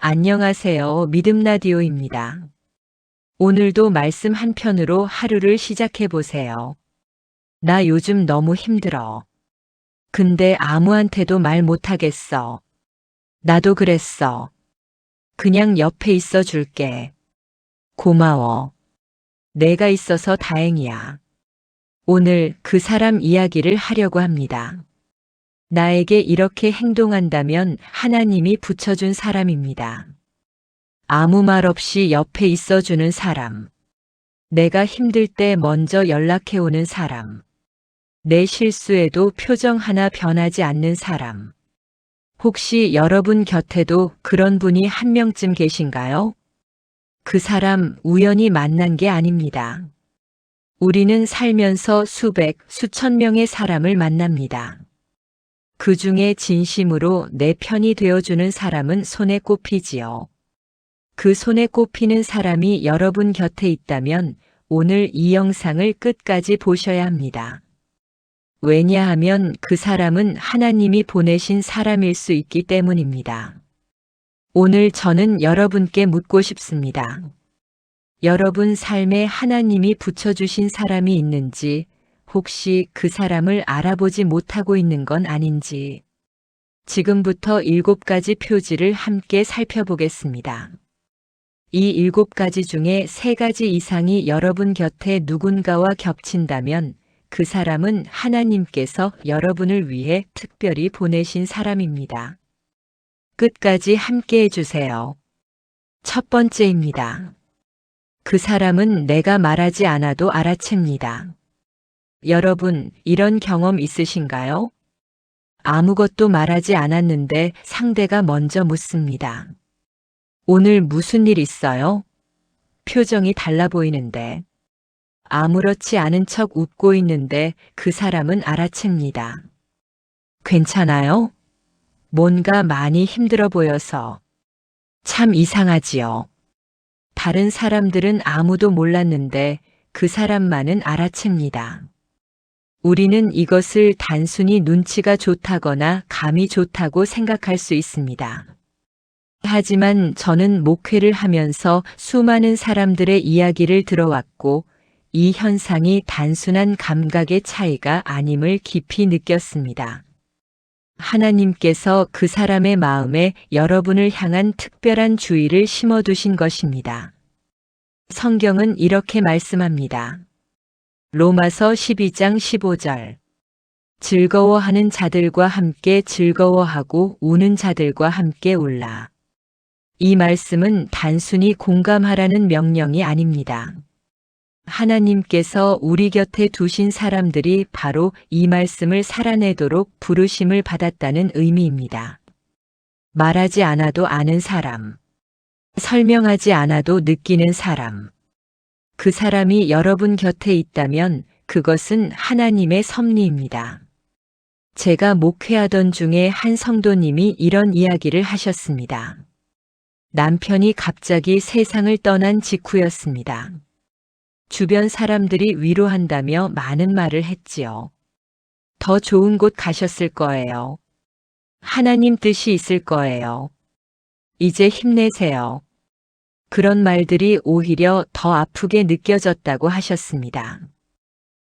안녕하세요. 믿음 라디오입니다. 오늘도 말씀 한 편으로 하루를 시작해 보세요. 나 요즘 너무 힘들어. 근데 아무한테도 말 못하겠어. 나도 그랬어. 그냥 옆에 있어 줄게. 고마워. 내가 있어서 다행이야. 오늘 그 사람 이야기를 하려고 합니다. 나에게 이렇게 행동한다면 하나님이 붙여준 사람입니다. 아무 말 없이 옆에 있어주는 사람. 내가 힘들 때 먼저 연락해오는 사람. 내 실수에도 표정 하나 변하지 않는 사람. 혹시 여러분 곁에도 그런 분이 한 명쯤 계신가요? 그 사람 우연히 만난 게 아닙니다. 우리는 살면서 수백, 수천 명의 사람을 만납니다. 그 중에 진심으로 내 편이 되어주는 사람은 손에 꼽히지요. 그 손에 꼽히는 사람이 여러분 곁에 있다면 오늘 이 영상을 끝까지 보셔야 합니다. 왜냐하면 그 사람은 하나님이 보내신 사람일 수 있기 때문입니다. 오늘 저는 여러분께 묻고 싶습니다. 여러분 삶에 하나님이 붙여주신 사람이 있는지, 혹시 그 사람을 알아보지 못하고 있는 건 아닌지. 지금부터 7가지 표지를 함께 살펴보겠습니다. 이 7가지 중에 3가지 이상이 여러분 곁에 누군가와 겹친다면 그 사람은 하나님께서 여러분을 위해 특별히 보내신 사람입니다. 끝까지 함께 해주세요. 첫 번째입니다. 그 사람은 내가 말하지 않아도 알아챕니다. 여러분, 이런 경험 있으신가요? 아무것도 말하지 않았는데 상대가 먼저 묻습니다. 오늘 무슨 일 있어요? 표정이 달라 보이는데. 아무렇지 않은 척 웃고 있는데 그 사람은 알아챕니다. 괜찮아요? 뭔가 많이 힘들어 보여서. 참 이상하지요. 다른 사람들은 아무도 몰랐는데 그 사람만은 알아챕니다. 우리는 이것을 단순히 눈치가 좋다거나 감이 좋다고 생각할 수 있습니다. 하지만 저는 목회를 하면서 수많은 사람들의 이야기를 들어왔고 이 현상이 단순한 감각의 차이가 아님을 깊이 느꼈습니다. 하나님께서 그 사람의 마음에 여러분을 향한 특별한 주의를 심어두신 것입니다. 성경은 이렇게 말씀합니다. 로마서 12장 15절. 즐거워하는 자들과 함께 즐거워하고 우는 자들과 함께 울라. 이 말씀은 단순히 공감하라는 명령이 아닙니다. 하나님께서 우리 곁에 두신 사람들이 바로 이 말씀을 살아내도록 부르심을 받았다는 의미입니다. 말하지 않아도 아는 사람, 설명하지 않아도 느끼는 사람. 그 사람이 여러분 곁에 있다면 그것은 하나님의 섭리입니다. 제가 목회하던 중에 한 성도님이 이런 이야기를 하셨습니다. 남편이 갑자기 세상을 떠난 직후였습니다. 주변 사람들이 위로한다며 많은 말을 했지요. 더 좋은 곳 가셨을 거예요. 하나님 뜻이 있을 거예요. 이제 힘내세요. 그런 말들이 오히려 더 아프게 느껴졌다고 하셨습니다.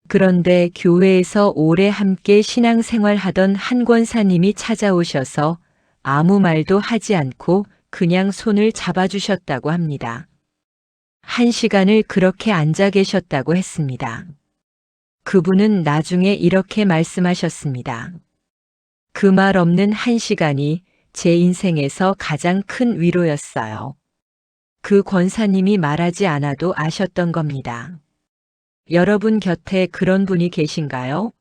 그런데 교회에서 오래 함께 신앙생활하던 한 권사님이 찾아오셔서 아무 말도 하지 않고 그냥 손을 잡아주셨다고 합니다. 1시간을 그렇게 앉아 계셨다고 했습니다. 그분은 나중에 이렇게 말씀하셨습니다. 그 말 없는 1시간이 제 인생에서 가장 큰 위로였어요. 그 권사님이 말하지 않아도 아셨던 겁니다. 여러분 곁에 그런 분이 계신가요?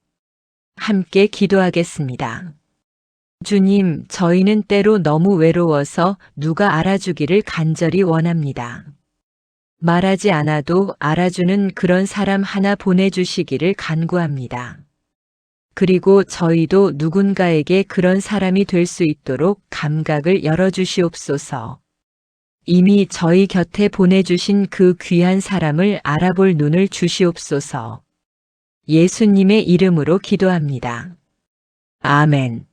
함께 기도하겠습니다. 주님, 저희는 때로 너무 외로워서 누가 알아주기를 간절히 원합니다. 말하지 않아도 알아주는 그런 사람 하나 보내주시기를 간구합니다. 그리고 저희도 누군가에게 그런 사람이 될 수 있도록 감각을 열어주시옵소서. 이미 저희 곁에 보내주신 그 귀한 사람을 알아볼 눈을 주시옵소서. 예수님의 이름으로 기도합니다. 아멘.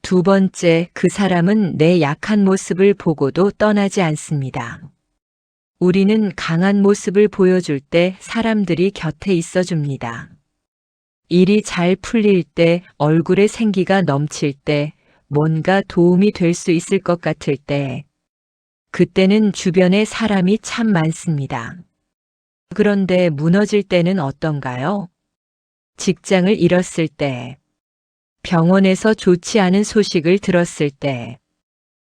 두 번째, 그 사람은 내 약한 모습을 보고도 떠나지 않습니다. 우리는 강한 모습을 보여줄 때 사람들이 곁에 있어 줍니다. 일이 잘 풀릴 때, 얼굴에 생기가 넘칠 때, 뭔가 도움이 될 수 있을 것 같을 때, 그때는 주변에 사람이 참 많습니다. 그런데 무너질 때는 어떤가요? 직장을 잃었을 때, 병원에서 좋지 않은 소식을 들었을 때,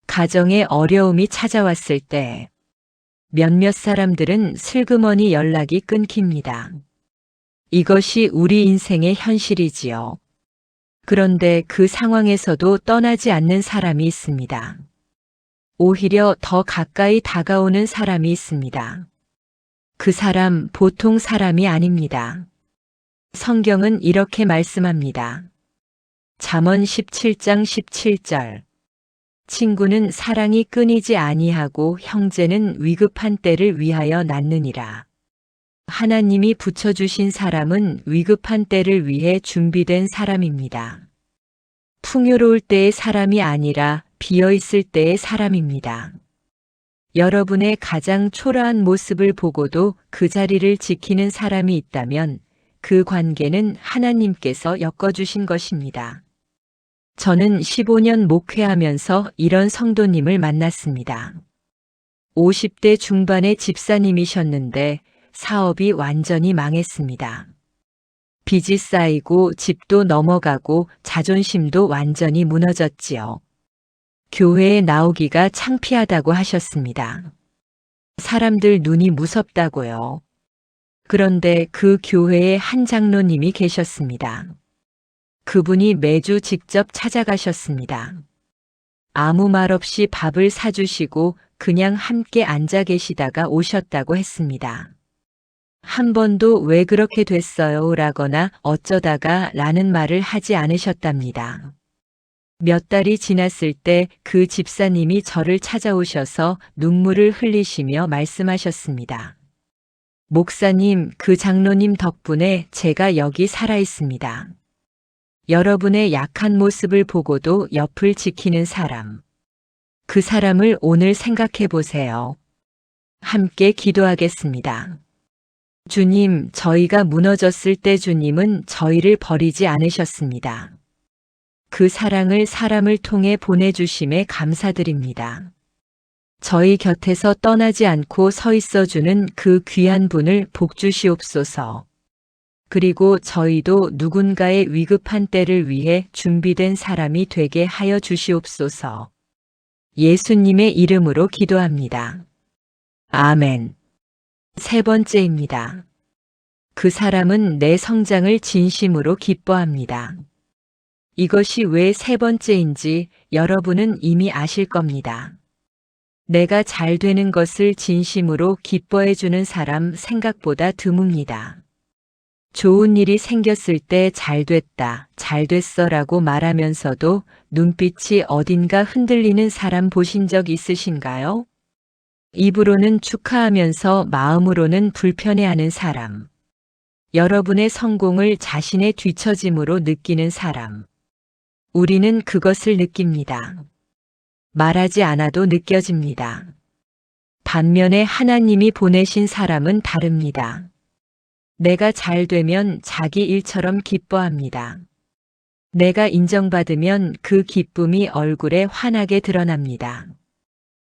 가정에 어려움이 찾아왔을 때, 몇몇 사람들은 슬그머니 연락이 끊깁니다. 이것이 우리 인생의 현실이지요. 그런데 그 상황에서도 떠나지 않는 사람이 있습니다. 오히려 더 가까이 다가오는 사람이 있습니다. 그 사람 보통 사람이 아닙니다. 성경은 이렇게 말씀합니다. 잠언 17장 17절. 친구는 사랑이 끊이지 아니하고 형제는 위급한 때를 위하여 낳느니라. 하나님이 붙여주신 사람은 위급한 때를 위해 준비된 사람입니다. 풍요로울 때의 사람이 아니라 비어있을 때의 사람입니다. 여러분의 가장 초라한 모습을 보고도 그 자리를 지키는 사람이 있다면 그 관계는 하나님께서 엮어주신 것입니다. 저는 15년 목회하면서 이런 성도님을 만났습니다. 50대 중반의 집사님이셨는데 사업이 완전히 망했습니다. 빚이 쌓이고 집도 넘어가고 자존심도 완전히 무너졌지요. 교회에 나오기가 창피하다고 하셨습니다. 사람들 눈이 무섭다고요. 그런데 그 교회에 한 장로님이 계셨습니다. 그분이 매주 직접 찾아가셨습니다. 아무 말 없이 밥을 사주시고 그냥 함께 앉아 계시다가 오셨다고 했습니다. 한 번도 왜 그렇게 됐어요? 라거나 어쩌다가 라는 말을 하지 않으셨답니다. 몇 달이 지났을 때 그 집사님이 저를 찾아오셔서 눈물을 흘리시며 말씀하셨습니다. 목사님, 그 장로님 덕분에 제가 여기 살아 있습니다. 여러분의 약한 모습을 보고도 옆을 지키는 사람. 그 사람을 오늘 생각해 보세요. 함께 기도하겠습니다. 주님, 저희가 무너졌을 때 주님은 저희를 버리지 않으셨습니다. 그 사랑을 사람을 통해 보내주심에 감사드립니다. 저희 곁에서 떠나지 않고 서 있어주는 그 귀한 분을 복주시옵소서. 그리고 저희도 누군가의 위급한 때를 위해 준비된 사람이 되게 하여 주시옵소서. 예수님의 이름으로 기도합니다. 아멘. 세 번째입니다. 그 사람은 내 성장을 진심으로 기뻐합니다. 이것이 왜 세 번째인지 여러분은 이미 아실 겁니다. 내가 잘 되는 것을 진심으로 기뻐해 주는 사람 생각보다 드뭅니다. 좋은 일이 생겼을 때 잘 됐다, 잘 됐어 라고 말하면서도 눈빛이 어딘가 흔들리는 사람 보신 적 있으신가요? 입으로는 축하하면서 마음으로는 불편해하는 사람. 여러분의 성공을 자신의 뒤처짐으로 느끼는 사람. 우리는 그것을 느낍니다. 말하지 않아도 느껴집니다. 반면에 하나님이 보내신 사람은 다릅니다. 내가 잘 되면 자기 일처럼 기뻐합니다. 내가 인정받으면 그 기쁨이 얼굴에 환하게 드러납니다.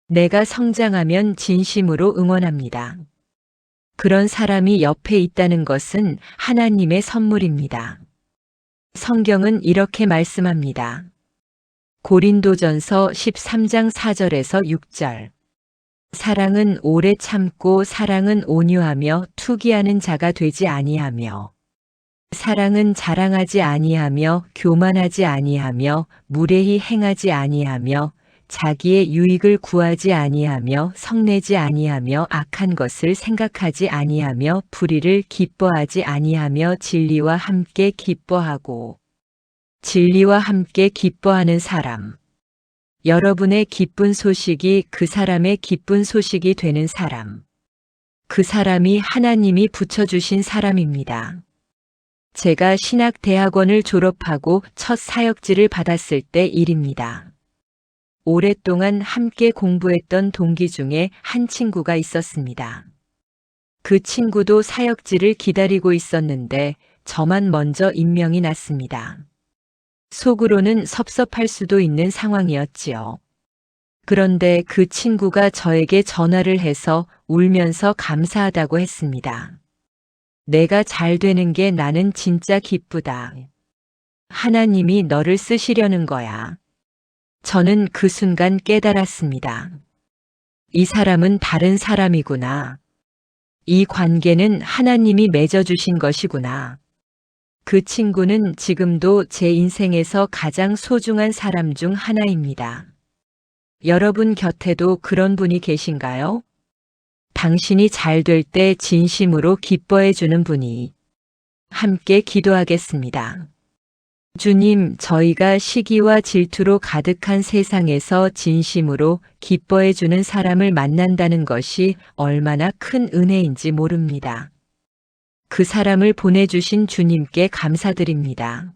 내가 성장하면 진심으로 응원합니다. 그런 사람이 옆에 있다는 것은 하나님의 선물입니다. 성경은 이렇게 말씀합니다. 고린도전서 13장 4절에서 6절. 사랑은 오래 참고 사랑은 온유하며 투기하는 자가 되지 아니하며 사랑은 자랑하지 아니하며 교만하지 아니하며 무례히 행하지 아니하며 자기의 유익을 구하지 아니하며 성내지 아니하며 악한 것을 생각하지 아니하며 불의를 기뻐하지 아니하며 진리와 함께 기뻐하고 진리와 함께 기뻐하는 사람. 여러분의 기쁜 소식이 그 사람의 기쁜 소식이 되는 사람. 그 사람이 하나님이 붙여주신 사람입니다. 제가 신학대학원을 졸업하고 첫 사역지를 받았을 때 일입니다. 오랫동안 함께 공부했던 동기 중에 한 친구가 있었습니다. 그 친구도 사역지를 기다리고 있었는데 저만 먼저 임명이 났습니다. 속으로는 섭섭할 수도 있는 상황이었지요. 그런데 그 친구가 저에게 전화를 해서 울면서 감사하다고 했습니다. 내가 잘 되는 게 나는 진짜 기쁘다. 하나님이 너를 쓰시려는 거야. 저는 그 순간 깨달았습니다. 이 사람은 다른 사람이구나. 이 관계는 하나님이 맺어주신 것이구나. 그 친구는 지금도 제 인생에서 가장 소중한 사람 중 하나입니다. 여러분 곁에도 그런 분이 계신가요? 당신이 잘 될 때 진심으로 기뻐해 주는 분이. 함께 기도하겠습니다. 주님, 저희가 시기와 질투로 가득한 세상에서 진심으로 기뻐해 주는 사람을 만난다는 것이 얼마나 큰 은혜인지 모릅니다. 그 사람을 보내주신 주님께 감사드립니다.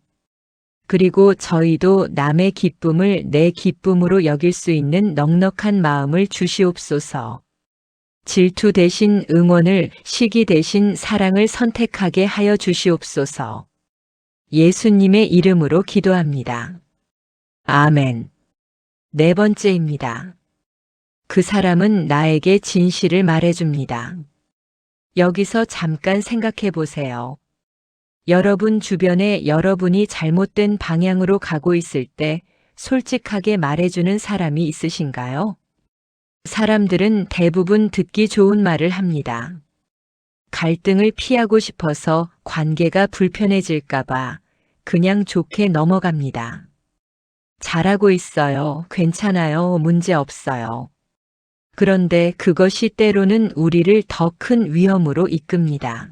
그리고 저희도 남의 기쁨을 내 기쁨으로 여길 수 있는 넉넉한 마음을 주시옵소서. 질투 대신 응원을, 시기 대신 사랑을 선택하게 하여 주시옵소서. 예수님의 이름으로 기도합니다. 아멘. 네 번째입니다. 그 사람은 나에게 진실을 말해줍니다. 여기서 잠깐 생각해 보세요. 여러분 주변에 여러분이 잘못된 방향으로 가고 있을 때 솔직하게 말해주는 사람이 있으신가요? 사람들은 대부분 듣기 좋은 말을 합니다. 갈등을 피하고 싶어서 관계가 불편해질까봐 그냥 좋게 넘어갑니다. 잘하고 있어요. 괜찮아요. 문제 없어요. 그런데 그것이 때로는 우리를 더 큰 위험으로 이끕니다.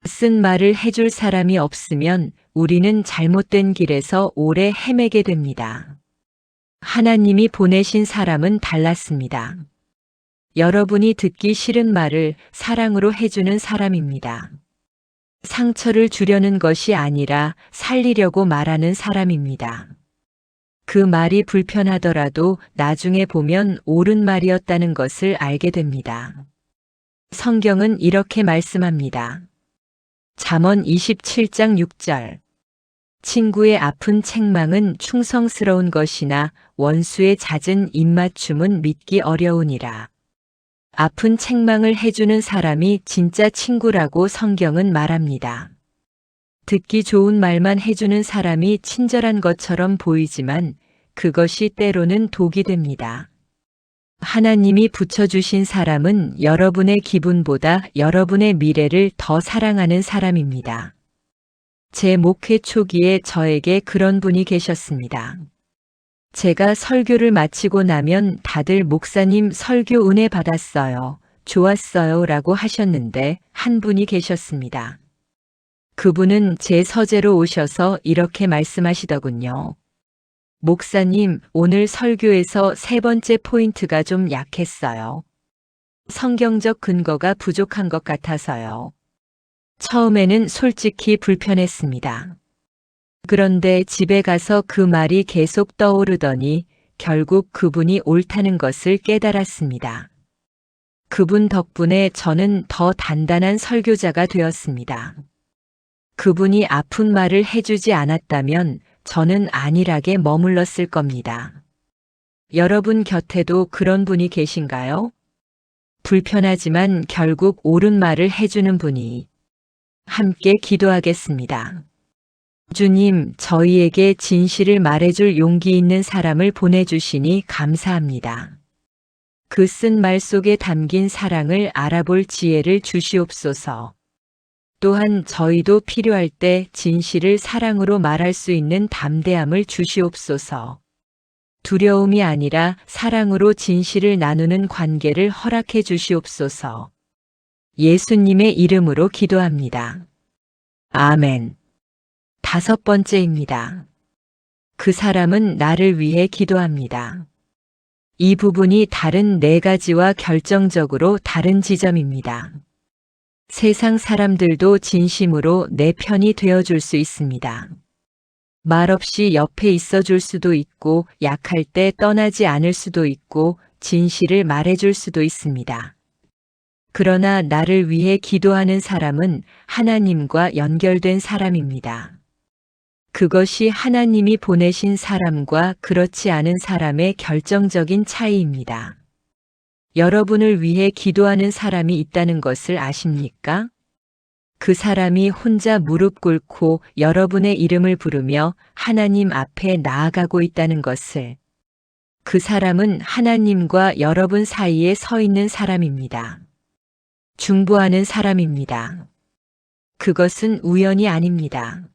쓴 말을 해줄 사람이 없으면 우리는 잘못된 길에서 오래 헤매게 됩니다. 하나님이 보내신 사람은 달랐습니다. 여러분이 듣기 싫은 말을 사랑으로 해주는 사람입니다. 상처를 주려는 것이 아니라 살리려고 말하는 사람입니다. 그 말이 불편하더라도 나중에 보면 옳은 말이었다는 것을 알게 됩니다. 성경은 이렇게 말씀합니다. 잠언 27장 6절. 친구의 아픈 책망은 충성스러운 것이나 원수의 잦은 입맞춤은 믿기 어려우니라. 아픈 책망을 해주는 사람이 진짜 친구라고 성경은 말합니다. 듣기 좋은 말만 해주는 사람이 친절한 것처럼 보이지만 그것이 때로는 독이 됩니다. 하나님이 붙여주신 사람은 여러분의 기분보다 여러분의 미래를 더 사랑하는 사람입니다. 제 목회 초기에 저에게 그런 분이 계셨습니다. 제가 설교를 마치고 나면 다들 목사님 설교 은혜 받았어요. 좋았어요. 라고 하셨는데 한 분이 계셨습니다. 그분은 제 서재로 오셔서 이렇게 말씀하시더군요. 목사님, 오늘 설교에서 세 번째 포인트가 좀 약했어요. 성경적 근거가 부족한 것 같아서요. 처음에는 솔직히 불편했습니다. 그런데 집에 가서 그 말이 계속 떠오르더니 결국 그분이 옳다는 것을 깨달았습니다. 그분 덕분에 저는 더 단단한 설교자가 되었습니다. 그분이 아픈 말을 해주지 않았다면 저는 안일하게 머물렀을 겁니다. 여러분 곁에도 그런 분이 계신가요? 불편하지만 결국 옳은 말을 해주는 분이. 함께 기도하겠습니다. 주님, 저희에게 진실을 말해줄 용기 있는 사람을 보내주시니 감사합니다. 그 쓴 말 속에 담긴 사랑을 알아볼 지혜를 주시옵소서. 또한 저희도 필요할 때 진실을 사랑으로 말할 수 있는 담대함을 주시옵소서. 두려움이 아니라 사랑으로 진실을 나누는 관계를 허락해 주시옵소서. 예수님의 이름으로 기도합니다. 아멘. 다섯 번째입니다. 그 사람은 나를 위해 기도합니다. 이 부분이 다른 네 가지와 결정적으로 다른 지점입니다. 세상 사람들도 진심으로 내 편이 되어줄 수 있습니다. 말없이 옆에 있어줄 수도 있고, 약할 때 떠나지 않을 수도 있고, 진실을 말해줄 수도 있습니다. 그러나 나를 위해 기도하는 사람은 하나님과 연결된 사람입니다. 그것이 하나님이 보내신 사람과 그렇지 않은 사람의 결정적인 차이입니다. 여러분을 위해 기도하는 사람이 있다는 것을 아십니까? 그 사람이 혼자 무릎 꿇고 여러분의 이름을 부르며 하나님 앞에 나아가고 있다는 것을. 그 사람은 하나님과 여러분 사이에 서 있는 사람입니다. 중보하는 사람입니다. 그것은 우연이 아닙니다.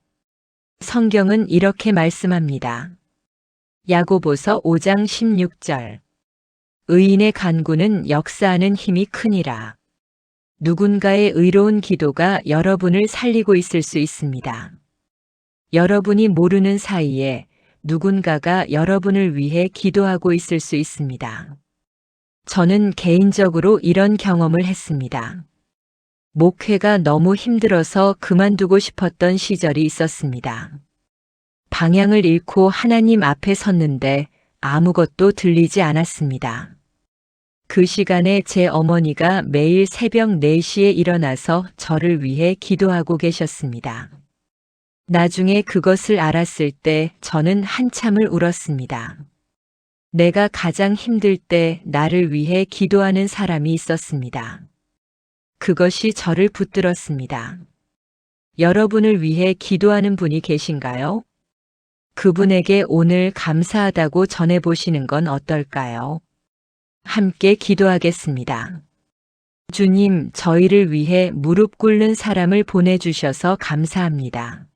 성경은 이렇게 말씀합니다. 야고보서 5장 16절. 의인의 간구는 역사하는 힘이 크니라. 누군가의 의로운 기도가 여러분을 살리고 있을 수 있습니다. 여러분이 모르는 사이에 누군가가 여러분을 위해 기도하고 있을 수 있습니다. 저는 개인적으로 이런 경험을 했습니다. 목회가 너무 힘들어서 그만두고 싶었던 시절이 있었습니다. 방향을 잃고 하나님 앞에 섰는데 아무것도 들리지 않았습니다. 그 시간에 제 어머니가 매일 새벽 4시에 일어나서 저를 위해 기도하고 계셨습니다. 나중에 그것을 알았을 때 저는 한참을 울었습니다. 내가 가장 힘들 때 나를 위해 기도하는 사람이 있었습니다. 그것이 저를 붙들었습니다. 여러분을 위해 기도하는 분이 계신가요? 그분에게 오늘 감사하다고 전해보시는 건 어떨까요? 함께 기도하겠습니다. 주님, 저희를 위해 무릎 꿇는 사람을 보내주셔서 감사합니다.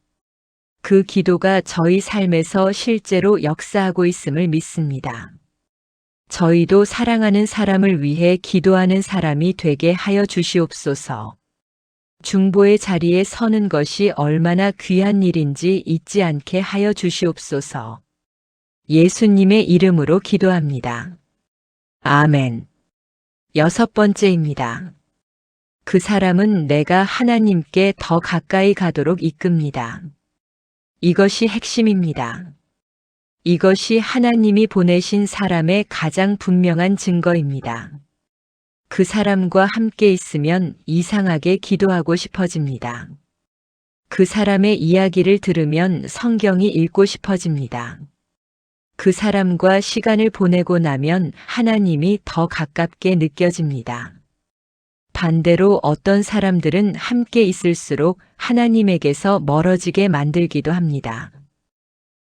그 기도가 저희 삶에서 실제로 역사하고 있음을 믿습니다. 저희도 사랑하는 사람을 위해 기도하는 사람이 되게 하여 주시옵소서. 중보의 자리에 서는 것이 얼마나 귀한 일인지 잊지 않게 하여 주시옵소서. 예수님의 이름으로 기도합니다. 아멘. 6번째입니다. 그 사람은 내가 하나님께 더 가까이 가도록 이끕니다. 이것이 핵심입니다. 이것이 하나님이 보내신 사람의 가장 분명한 증거입니다. 그 사람과 함께 있으면 이상하게 기도하고 싶어집니다. 그 사람의 이야기를 들으면 성경이 읽고 싶어집니다. 그 사람과 시간을 보내고 나면 하나님이 더 가깝게 느껴집니다. 반대로 어떤 사람들은 함께 있을수록 하나님에게서 멀어지게 만들기도 합니다.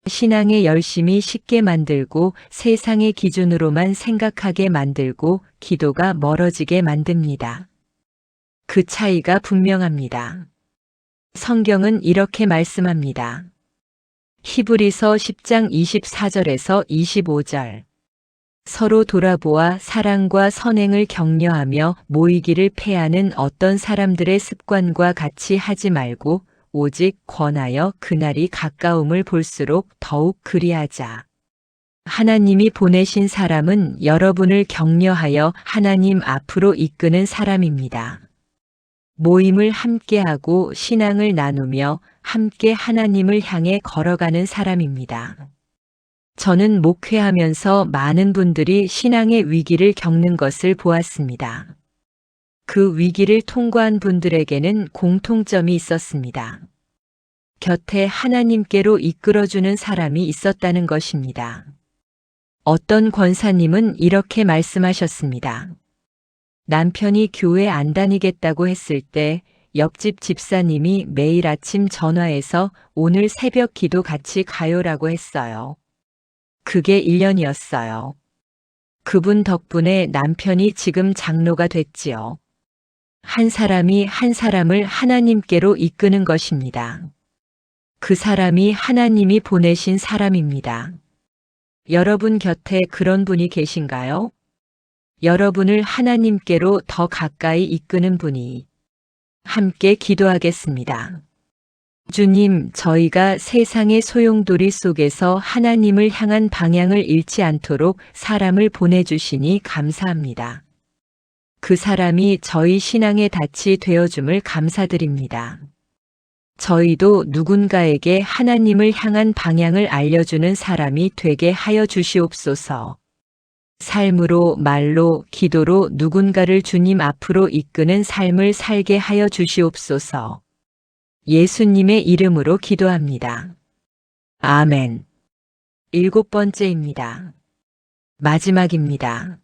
신앙의 열심이 쉽게 만들고 세상의 기준으로만 생각하게 만들고 기도가 멀어지게 만듭니다. 그 차이가 분명합니다. 성경은 이렇게 말씀합니다. 히브리서 10장 24절에서 25절. 서로 돌아보아 사랑과 선행을 격려하며 모이기를 패하는 어떤 사람들의 습관과 같이 하지 말고 오직 권하여 그날이 가까움을 볼수록 더욱 그리하자. 하나님이 보내신 사람은 여러분을 격려하여 하나님 앞으로 이끄는 사람입니다. 모임을 함께하고 신앙을 나누며 함께 하나님을 향해 걸어가는 사람입니다. 저는 목회하면서 많은 분들이 신앙의 위기를 겪는 것을 보았습니다. 그 위기를 통과한 분들에게는 공통점이 있었습니다. 곁에 하나님께로 이끌어주는 사람이 있었다는 것입니다. 어떤 권사님은 이렇게 말씀하셨습니다. 남편이 교회 안 다니겠다고 했을 때 옆집 집사님이 매일 아침 전화해서 오늘 새벽 기도 같이 가요라고 했어요. 그게 1년이었어요. 그분 덕분에 남편이 지금 장로가 됐지요. 한 사람이 한 사람을 하나님께로 이끄는 것입니다. 그 사람이 하나님이 보내신 사람입니다. 여러분 곁에 그런 분이 계신가요? 여러분을 하나님께로 더 가까이 이끄는 분이. 함께 기도하겠습니다. 주님, 저희가 세상의 소용돌이 속에서 하나님을 향한 방향을 잃지 않도록 사람을 보내주시니 감사합니다. 그 사람이 저희 신앙의 닻이 되어줌을 감사드립니다. 저희도 누군가에게 하나님을 향한 방향을 알려주는 사람이 되게 하여 주시옵소서. 삶으로, 말로, 기도로 누군가를 주님 앞으로 이끄는 삶을 살게 하여 주시옵소서. 예수님의 이름으로 기도합니다. 아멘. 7번째입니다. 마지막입니다.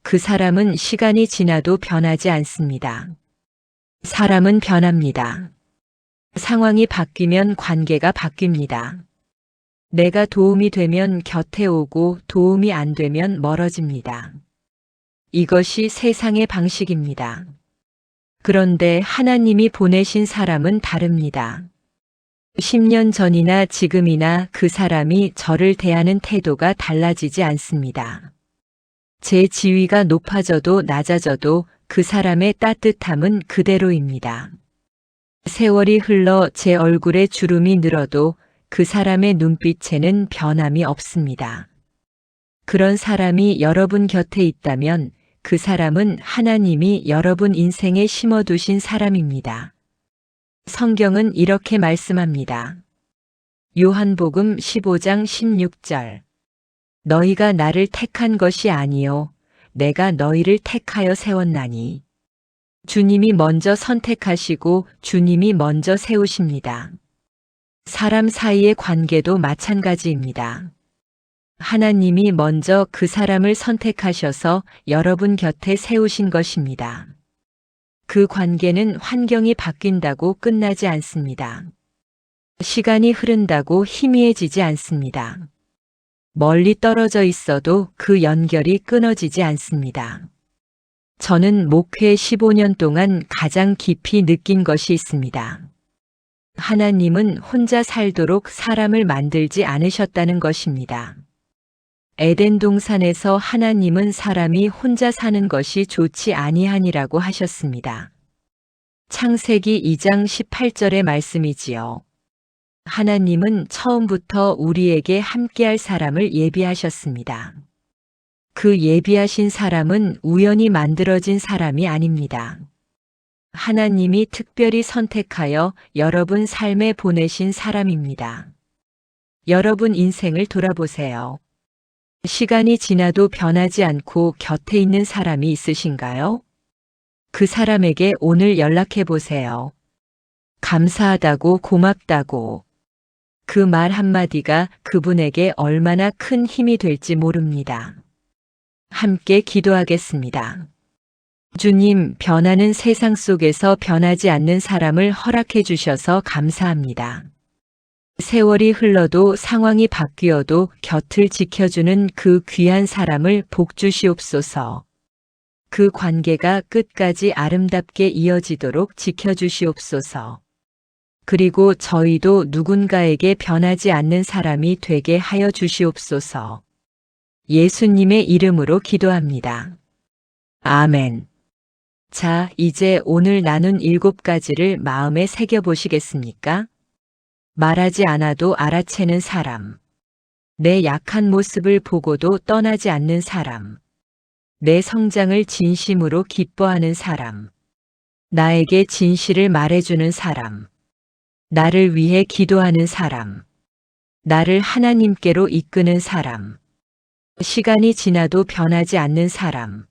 그 사람은 시간이 지나도 변하지 않습니다. 사람은 변합니다. 상황이 바뀌면 관계가 바뀝니다. 내가 도움이 되면 곁에 오고 도움이 안 되면 멀어집니다. 이것이 세상의 방식입니다. 그런데 하나님이 보내신 사람은 다릅니다. 10년 전이나 지금이나 그 사람이 저를 대하는 태도가 달라지지 않습니다. 제 지위가 높아져도 낮아져도 그 사람의 따뜻함은 그대로입니다. 세월이 흘러 제 얼굴에 주름이 늘어도 그 사람의 눈빛에는 변함이 없습니다. 그런 사람이 여러분 곁에 있다면 그 사람은 하나님이 여러분 인생에 심어두신 사람입니다. 성경은 이렇게 말씀합니다. 요한복음 15장 16절. 너희가 나를 택한 것이 아니요 내가 너희를 택하여 세웠나니. 주님이 먼저 선택하시고 주님이 먼저 세우십니다. 사람 사이의 관계도 마찬가지입니다. 하나님이 먼저 그 사람을 선택하셔서 여러분 곁에 세우신 것입니다. 그 관계는 환경이 바뀐다고 끝나지 않습니다. 시간이 흐른다고 희미해지지 않습니다. 멀리 떨어져 있어도 그 연결이 끊어지지 않습니다. 저는 목회 15년 동안 가장 깊이 느낀 것이 있습니다. 하나님은 혼자 살도록 사람을 만들지 않으셨다는 것입니다. 에덴 동산에서 하나님은 사람이 혼자 사는 것이 좋지 아니하니라고 하셨습니다. 창세기 2장 18절의 말씀이지요. 하나님은 처음부터 우리에게 함께할 사람을 예비하셨습니다. 그 예비하신 사람은 우연히 만들어진 사람이 아닙니다. 하나님이 특별히 선택하여 여러분 삶에 보내신 사람입니다. 여러분 인생을 돌아보세요. 시간이 지나도 변하지 않고 곁에 있는 사람이 있으신가요? 그 사람에게 오늘 연락해 보세요. 감사하다고, 고맙다고. 그 말 한마디가 그분에게 얼마나 큰 힘이 될지 모릅니다. 함께 기도하겠습니다. 주님, 변하는 세상 속에서 변하지 않는 사람을 허락해 주셔서 감사합니다. 세월이 흘러도 상황이 바뀌어도 곁을 지켜주는 그 귀한 사람을 복 주시옵소서. 그 관계가 끝까지 아름답게 이어지도록 지켜주시옵소서. 그리고 저희도 누군가에게 변하지 않는 사람이 되게 하여 주시옵소서. 예수님의 이름으로 기도합니다. 아멘. 자, 이제 오늘 나눈 7가지를 마음에 새겨보시겠습니까? 말하지 않아도 알아채는 사람. 내 약한 모습을 보고도 떠나지 않는 사람. 내 성장을 진심으로 기뻐하는 사람. 나에게 진실을 말해주는 사람. 나를 위해 기도하는 사람. 나를 하나님께로 이끄는 사람. 시간이 지나도 변하지 않는 사람.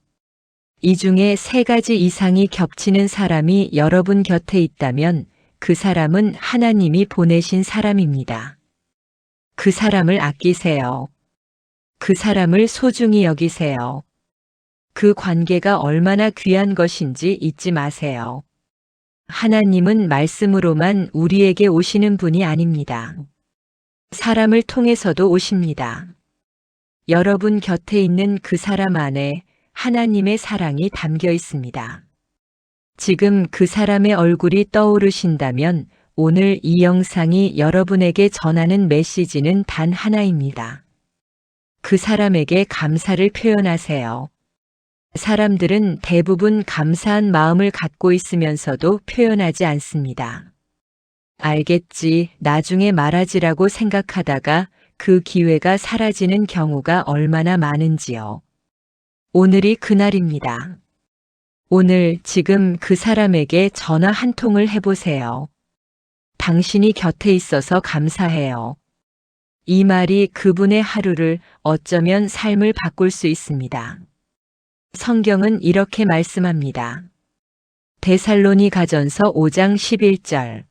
이 중에 3가지 이상이 겹치는 사람이 여러분 곁에 있다면 그 사람은 하나님이 보내신 사람입니다. 그 사람을 아끼세요. 그 사람을 소중히 여기세요. 그 관계가 얼마나 귀한 것인지 잊지 마세요. 하나님은 말씀으로만 우리에게 오시는 분이 아닙니다. 사람을 통해서도 오십니다. 여러분 곁에 있는 그 사람 안에 하나님의 사랑이 담겨 있습니다. 지금 그 사람의 얼굴이 떠오르신다면 오늘 이 영상이 여러분에게 전하는 메시지는 단 하나입니다. 그 사람에게 감사를 표현하세요. 사람들은 대부분 감사한 마음을 갖고 있으면서도 표현하지 않습니다. 알겠지, 나중에 말하지라고 생각하다가 그 기회가 사라지는 경우가 얼마나 많은지요. 오늘이 그날입니다. 오늘 지금 그 사람에게 전화 한 통을 해보세요. 당신이 곁에 있어서 감사해요. 이 말이 그분의 하루를 어쩌면 삶을 바꿀 수 있습니다. 성경은 이렇게 말씀합니다. 데살로니가전서 5장 11절.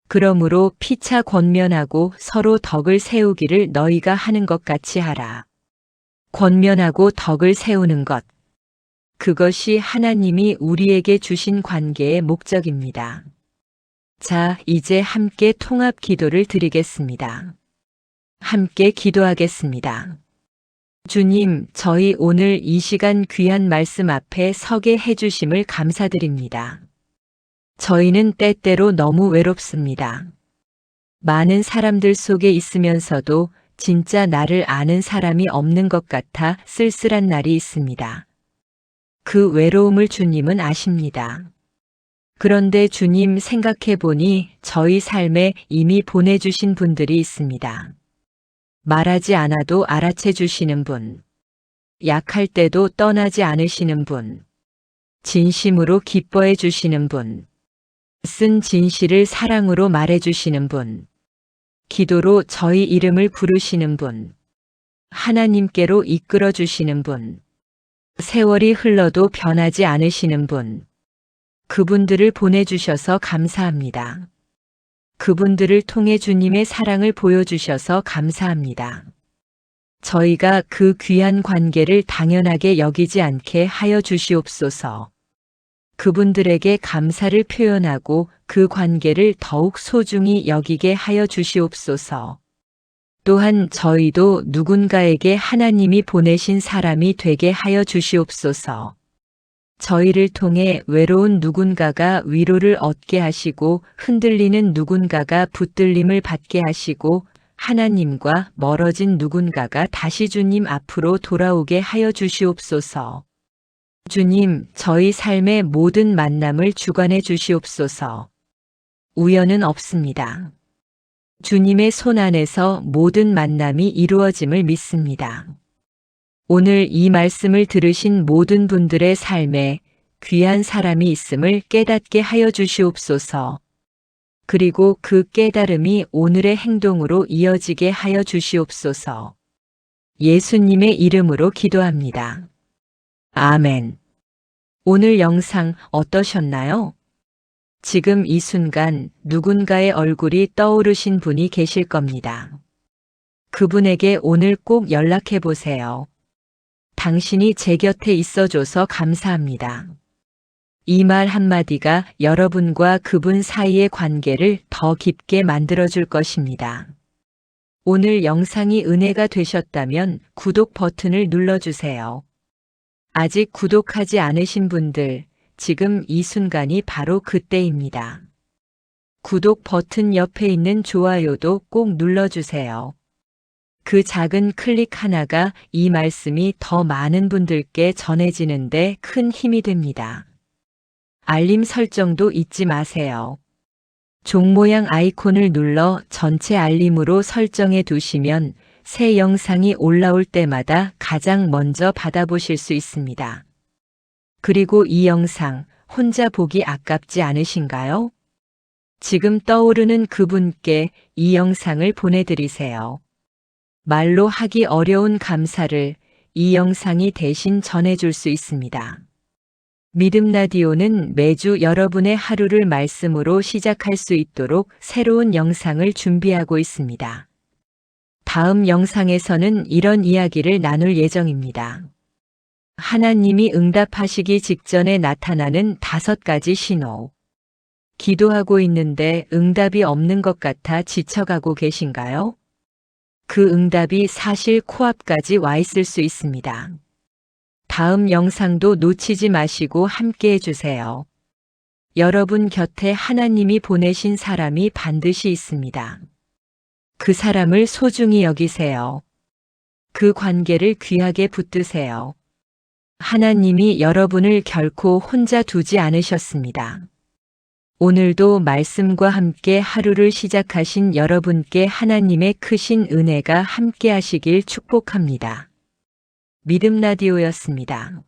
그러므로 피차 권면하고 서로 덕을 세우기를 너희가 하는 것 같이 하라. 권면하고 덕을 세우는 것. 그것이 하나님이 우리에게 주신 관계의 목적입니다. 자, 이제 함께 통합 기도를 드리겠습니다. 함께 기도하겠습니다. 주님, 저희 오늘 이 시간 귀한 말씀 앞에 서게 해주심을 감사드립니다. 저희는 때때로 너무 외롭습니다. 많은 사람들 속에 있으면서도 진짜 나를 아는 사람이 없는 것 같아 쓸쓸한 날이 있습니다. 그 외로움을 주님은 아십니다. 그런데 주님 생각해 보니 저희 삶에 이미 보내주신 분들이 있습니다. 말하지 않아도 알아채 주시는 분, 약할 때도 떠나지 않으시는 분, 진심으로 기뻐해 주시는 분, 쓴 진실을 사랑으로 말해 주시는 분, 기도로 저희 이름을 부르시는 분, 하나님께로 이끌어 주시는 분, 세월이 흘러도 변하지 않으시는 분, 그분들을 보내주셔서 감사합니다. 그분들을 통해 주님의 사랑을 보여주셔서 감사합니다. 저희가 그 귀한 관계를 당연하게 여기지 않게 하여 주시옵소서. 그분들에게 감사를 표현하고 그 관계를 더욱 소중히 여기게 하여 주시옵소서. 또한 저희도 누군가에게 하나님이 보내신 사람이 되게 하여 주시옵소서. 저희를 통해 외로운 누군가가 위로를 얻게 하시고 흔들리는 누군가가 붙들림을 받게 하시고 하나님과 멀어진 누군가가 다시 주님 앞으로 돌아오게 하여 주시옵소서. 주님, 저희 삶의 모든 만남을 주관해 주시옵소서. 우연은 없습니다. 주님의 손 안에서 모든 만남이 이루어짐을 믿습니다. 오늘 이 말씀을 들으신 모든 분들의 삶에 귀한 사람이 있음을 깨닫게 하여 주시옵소서. 그리고 그 깨달음이 오늘의 행동으로 이어지게 하여 주시옵소서. 예수님의 이름으로 기도합니다. 아멘. 오늘 영상 어떠셨나요? 지금 이 순간 누군가의 얼굴이 떠오르신 분이 계실 겁니다. 그분에게 오늘 꼭 연락해 보세요. 당신이 제 곁에 있어줘서 감사합니다. 이 말 한마디가 여러분과 그분 사이의 관계를 더 깊게 만들어줄 것입니다. 오늘 영상이 은혜가 되셨다면 구독 버튼을 눌러주세요. 아직 구독하지 않으신 분들, 지금 이 순간이 바로 그때입니다. 구독 버튼 옆에 있는 좋아요도 꼭 눌러주세요. 그 작은 클릭 하나가 이 말씀이 더 많은 분들께 전해지는데 큰 힘이 됩니다. 알림 설정도 잊지 마세요. 종 모양 아이콘을 눌러 전체 알림으로 설정해 두시면 새 영상이 올라올 때마다 가장 먼저 받아보실 수 있습니다. 그리고 이 영상 혼자 보기 아깝지 않으신가요? 지금 떠오르는 그분께 이 영상을 보내드리세요. 말로 하기 어려운 감사를 이 영상이 대신 전해줄 수 있습니다. 믿음 라디오는 매주 여러분의 하루를 말씀으로 시작할 수 있도록 새로운 영상을 준비하고 있습니다. 다음 영상에서는 이런 이야기를 나눌 예정입니다. 하나님이 응답하시기 직전에 나타나는 5가지 신호. 기도하고 있는데 응답이 없는 것 같아 지쳐가고 계신가요? 그 응답이 사실 코앞까지 와 있을 수 있습니다. 다음 영상도 놓치지 마시고 함께 해주세요. 여러분 곁에 하나님이 보내신 사람이 반드시 있습니다. 그 사람을 소중히 여기세요. 그 관계를 귀하게 붙드세요. 하나님이 여러분을 결코 혼자 두지 않으셨습니다. 오늘도 말씀과 함께 하루를 시작하신 여러분께 하나님의 크신 은혜가 함께 하시길 축복합니다. 믿음 라디오였습니다.